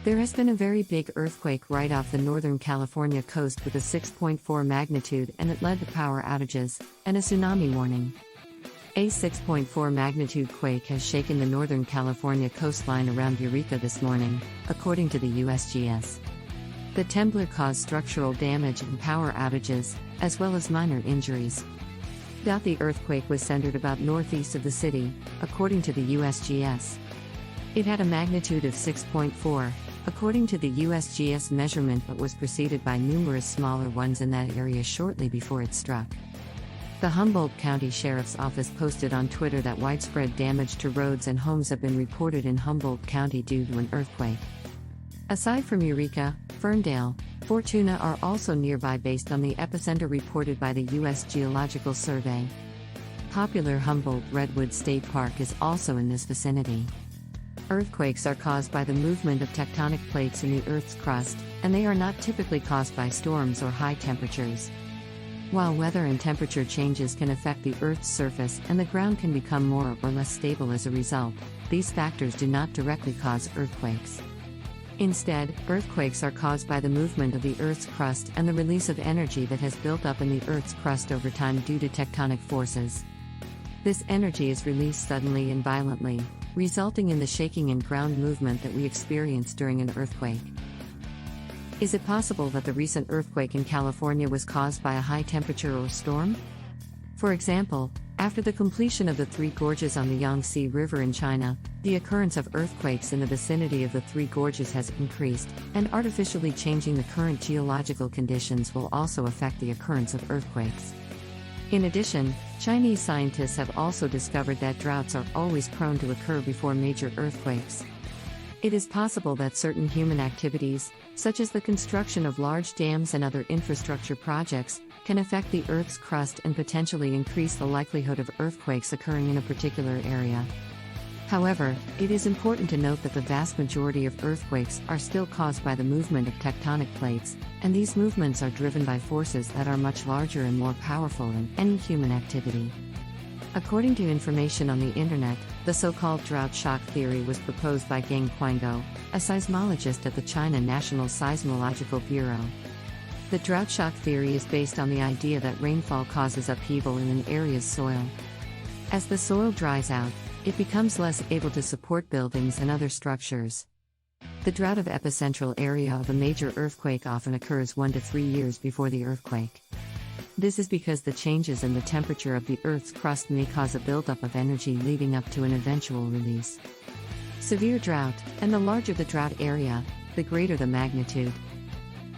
There has been a very big earthquake right off the Northern California coast with a 6.4 magnitude, and it led to power outages and a tsunami warning. A 6.4 magnitude quake has shaken the Northern California coastline around Eureka this morning, according to the USGS. The temblor caused structural damage and power outages, as well as minor injuries. The earthquake was centered about northeast of the city, according to the USGS. It had a magnitude of 6.4, according to the USGS measurement, but was preceded by numerous smaller ones in that area shortly before it struck. The Humboldt County Sheriff's Office posted on Twitter that widespread damage to roads and homes have been reported in Humboldt County due to an earthquake. Aside from Eureka, Ferndale, Fortuna are also nearby based on the epicenter reported by the U.S. Geological Survey. Popular Humboldt Redwood State Park is also in this vicinity. Earthquakes are caused by the movement of tectonic plates in the Earth's crust, and they are not typically caused by storms or high temperatures. While weather and temperature changes can affect the Earth's surface and the ground can become more or less stable as a result, these factors do not directly cause earthquakes. Instead, earthquakes are caused by the movement of the Earth's crust and the release of energy that has built up in the Earth's crust over time due to tectonic forces. This energy is released suddenly and violently, resulting in the shaking and ground movement that we experience during an earthquake. Is it possible that the recent earthquake in California was caused by a high temperature or storm? For example, after the completion of the Three Gorges on the Yangtze River in China, the occurrence of earthquakes in the vicinity of the Three Gorges has increased, and artificially changing the current geological conditions will also affect the occurrence of earthquakes. In addition, Chinese scientists have also discovered that droughts are always prone to occur before major earthquakes. It is possible that certain human activities, such as the construction of large dams and other infrastructure projects, can affect the Earth's crust and potentially increase the likelihood of earthquakes occurring in a particular area. However, it is important to note that the vast majority of earthquakes are still caused by the movement of tectonic plates, and these movements are driven by forces that are much larger and more powerful than any human activity. According to information on the internet, the so-called drought shock theory was proposed by Gang Quango, a seismologist at the China National Seismological Bureau. The drought shock theory is based on the idea that rainfall causes upheaval in an area's soil. As the soil dries out, it becomes less able to support buildings and other structures. The drought of epicentral area of a major earthquake often occurs 1 to 3 years before the earthquake. This is because the changes in the temperature of the Earth's crust may cause a buildup of energy leading up to an eventual release. Severe drought, and the larger the drought area, the greater the magnitude.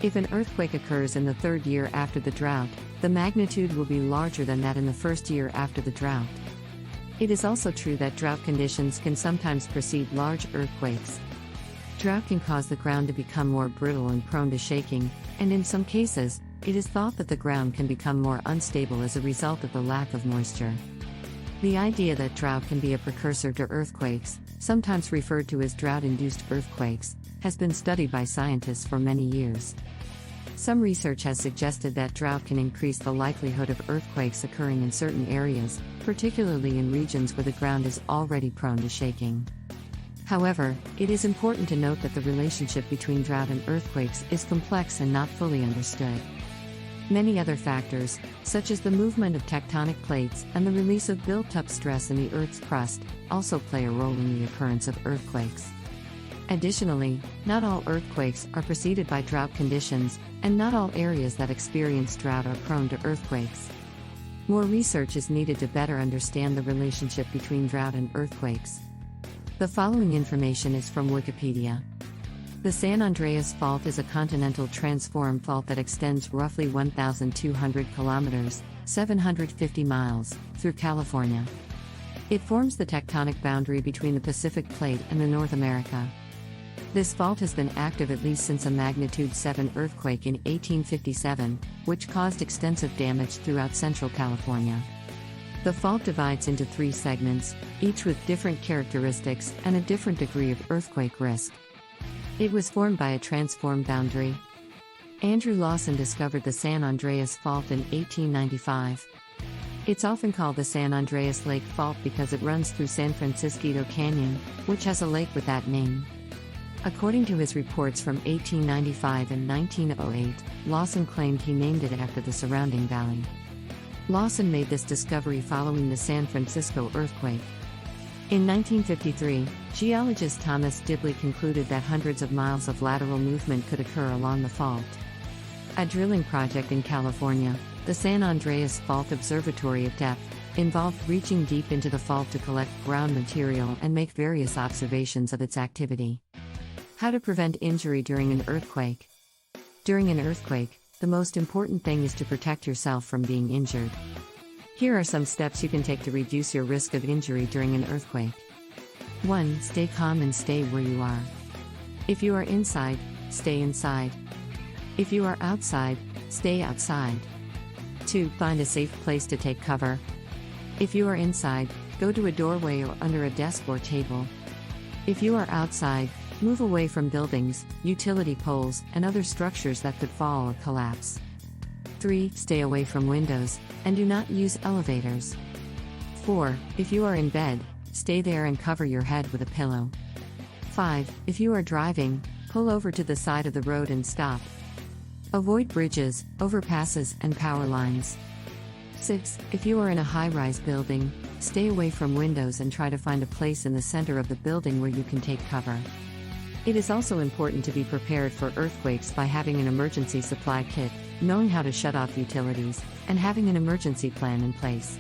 If an earthquake occurs in the third year after the drought, the magnitude will be larger than that in the first year after the drought. It is also true that drought conditions can sometimes precede large earthquakes. Drought can cause the ground to become more brittle and prone to shaking, and in some cases, it is thought that the ground can become more unstable as a result of the lack of moisture. The idea that drought can be a precursor to earthquakes, sometimes referred to as drought-induced earthquakes, has been studied by scientists for many years. Some research has suggested that drought can increase the likelihood of earthquakes occurring in certain areas, particularly in regions where the ground is already prone to shaking. However, it is important to note that the relationship between drought and earthquakes is complex and not fully understood. Many other factors, such as the movement of tectonic plates and the release of built-up stress in the Earth's crust, also play a role in the occurrence of earthquakes. Additionally, not all earthquakes are preceded by drought conditions, and not all areas that experience drought are prone to earthquakes. More research is needed to better understand the relationship between drought and earthquakes. The following information is from Wikipedia. The San Andreas Fault is a continental transform fault that extends roughly 1,200 kilometers, 750 miles, through California. It forms the tectonic boundary between the Pacific Plate and the North America. This fault has been active at least since a magnitude 7 earthquake in 1857, which caused extensive damage throughout central California. The fault divides into 3 segments, each with different characteristics and a different degree of earthquake risk. It was formed by a transform boundary. Andrew Lawson discovered the San Andreas Fault in 1895. It's often called the San Andreas Lake Fault because it runs through San Francisco Canyon, which has a lake with that name. According to his reports from 1895 and 1908, Lawson claimed he named it after the surrounding valley. Lawson made this discovery following the San Francisco earthquake. In 1953, geologist Thomas Dibley concluded that hundreds of miles of lateral movement could occur along the fault. A drilling project in California, the San Andreas Fault Observatory at depth, involved reaching deep into the fault to collect ground material and make various observations of its activity. How to prevent injury during an earthquake. During an earthquake, the most important thing is to protect yourself from being injured. Here are some steps you can take to reduce your risk of injury during an earthquake. 1. Stay calm and stay where you are. If you are inside, stay inside. If you are outside, stay outside. 2. Find a safe place to take cover. If you are inside, go to a doorway or under a desk or table. If you are outside, move away from buildings, utility poles, and other structures that could fall or collapse. 3. Stay away from windows, and do not use elevators. 4. If you are in bed, stay there and cover your head with a pillow. 5. If you are driving, pull over to the side of the road and stop. Avoid bridges, overpasses, and power lines. 6. If you are in a high-rise building, stay away from windows and try to find a place in the center of the building where you can take cover. It is also important to be prepared for earthquakes by having an emergency supply kit, knowing how to shut off utilities, and having an emergency plan in place.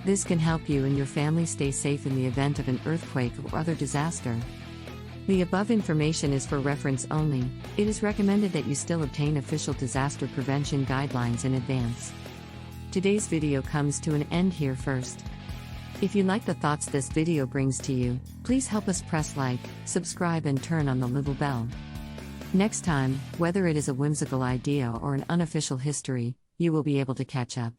This can help you and your family stay safe in the event of an earthquake or other disaster. The above information is for reference only. It is recommended that you still obtain official disaster prevention guidelines in advance. Today's video comes to an end here first. If you like the thoughts this video brings to you, please help us press like, subscribe and turn on the little bell. Next time, whether it is a whimsical idea or an unofficial history, you will be able to catch up.